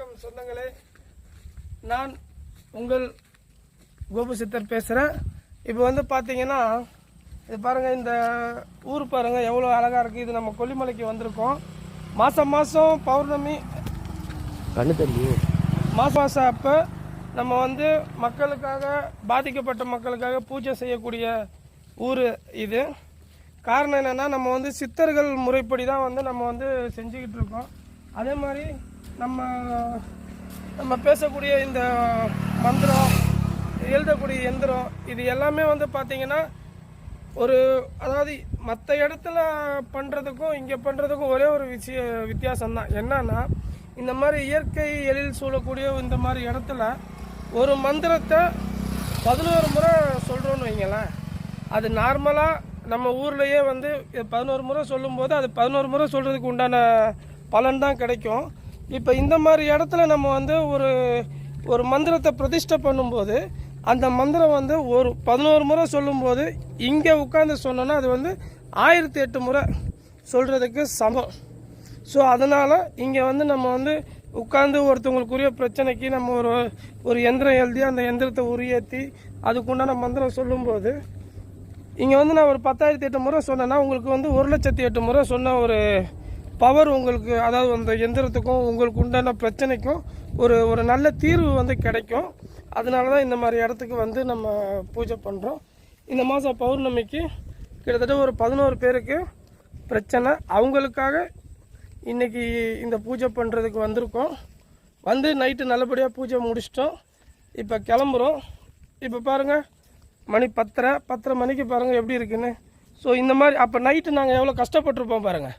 வணக்கம் சொந்தங்களே, நான் உங்கள் கோபு சித்தர் பேசுகிறேன். இப்போ வந்து பார்த்தீங்கன்னா, இது பாருங்கள், இந்த ஊர் பாருங்கள் எவ்வளோ அழகாக இருக்குது. இது நம்ம கொல்லிமலைக்கு வந்திருக்கோம். மாதம் பௌர்ணமி மாதம் அப்போ நம்ம வந்து மக்களுக்காக, பாதிக்கப்பட்ட மக்களுக்காக பூஜை செய்யக்கூடிய ஊர் இது. காரணம் என்னென்னா, நம்ம வந்து சித்தர்கள் முறைப்படி தான் வந்து நம்ம வந்து செஞ்சுக்கிட்டு இருக்கோம். அதே மாதிரி நம்ம பேசக்கூடிய இந்த மந்திரம், எழுதக்கூடிய எந்திரம், இது எல்லாமே வந்து பார்த்திங்கன்னா அதாவது மற்ற இடத்துல பண்ணுறதுக்கும் இங்கே பண்ணுறதுக்கும் ஒரே ஒரு வித்தியாசம்தான். என்னன்னா, இந்த மாதிரி இயற்கை எழில் சூழக்கூடிய இந்த மாதிரி இடத்துல ஒரு மந்திரத்தை 11 முறை சொல்கிறோன்னு வைங்களேன். அது நார்மலாக நம்ம ஊர்லேயே வந்து 11 முறை சொல்லும்போது அது 11 முறை சொல்கிறதுக்கு உண்டான பலன் தான் கிடைக்கும். இப்போ இந்த மாதிரி இடத்துல நம்ம வந்து ஒரு மந்திரத்தை பிரதிஷ்டை பண்ணும்போது அந்த மந்திரம் வந்து 11 முறை சொல்லும்போது இங்கே உட்காந்து சொன்னோன்னா அது வந்து 1008 முறை சொல்கிறதுக்கு சமம். ஸோ அதனால் இங்கே வந்து நம்ம வந்து உட்காந்து ஒருத்தவங்களுக்குரிய பிரச்சனைக்கு நம்ம ஒரு எந்திரம் எழுதி அந்த எந்திரத்தை உரியேற்றி அதுக்குண்டான மந்திரம் சொல்லும்போது இங்கே வந்து நான் ஒரு 10,008 முறை சொன்னேன்னா உங்களுக்கு வந்து 1,08 முறை சொன்ன ஒரு பவர் உங்களுக்கு, அதாவது அந்த எந்திரத்துக்கும் உங்களுக்கு உண்டான பிரச்சனைக்கும் ஒரு நல்ல தீர்வு வந்து கிடைக்கும். அதனால தான் இந்த மாதிரி இடத்துக்கு வந்து நம்ம பூஜை பண்ணுறோம். இந்த மாதம் பௌர்ணமிக்கு கிட்டத்தட்ட ஒரு 11 பேருக்கு பிரச்சனை. அவங்களுக்காக இன்றைக்கி இந்த பூஜை பண்ணுறதுக்கு வந்திருக்கோம். வந்து நைட்டு நல்லபடியாக பூஜை முடிச்சிட்டோம். இப்போ கிளம்புறோம். இப்போ பாருங்கள், மணி 10:30 மணிக்கு பாருங்கள் எப்படி இருக்குன்னு. ஸோ இந்த மாதிரி அப்போ நைட்டு நாங்கள் எவ்வளோ கஷ்டப்பட்டுருப்போம் பாருங்கள்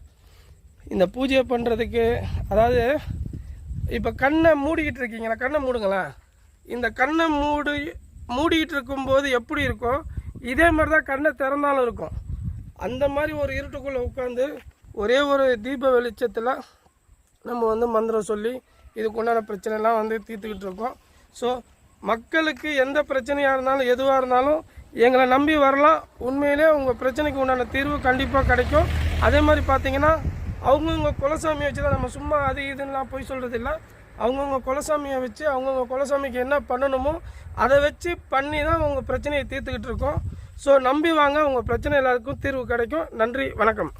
இந்த பூஜையை பண்ணுறதுக்கு. அதாவது இப்போ கண்ணை மூடிக்கிட்டு இருக்கீங்களா, கண்ணை மூடுங்களேன். இந்த கண்ணை மூடிக்கிட்டு இருக்கும்போது எப்படி இருக்கும், இதே மாதிரி தான் கண்ணை திறந்தாலும் இருக்கும். அந்த மாதிரி ஒரு இருட்டுக்குள்ளே உட்காந்து ஒரே ஒரு தீப வெளிச்சத்தில் நம்ம வந்து மந்திரம் சொல்லி இதுக்குண்டான பிரச்சனைலாம் வந்து தீர்த்துக்கிட்டு இருக்கோம். ஸோ மக்களுக்கு எந்த பிரச்சனையாக இருந்தாலும் எதுவாக இருந்தாலும் எங்களை நம்பி வரலாம். உண்மையிலே உங்கள் பிரச்சனைக்கு உண்டான தீர்வு கண்டிப்பாக கிடைக்கும். அதே மாதிரி பார்த்தீங்கன்னா அவங்கவுங்க குலசாமியை வச்சு தான், நம்ம சும்மா அது இதுலாம் போய் சொல்கிறது இல்லை. அவங்கவுங்க குலசாமியை வச்சு அவங்கவுங்க குலசாமிக்கு என்ன பண்ணணுமோ அதை வச்சு பண்ணி தான் உங்கள் பிரச்சனையை தீர்த்துக்கிட்டு இருக்கோம். ஸோ நம்பி வாங்க, உங்கள் பிரச்சனை எல்லாருக்கும் தீர்வு கிடைக்கும். நன்றி, வணக்கம்.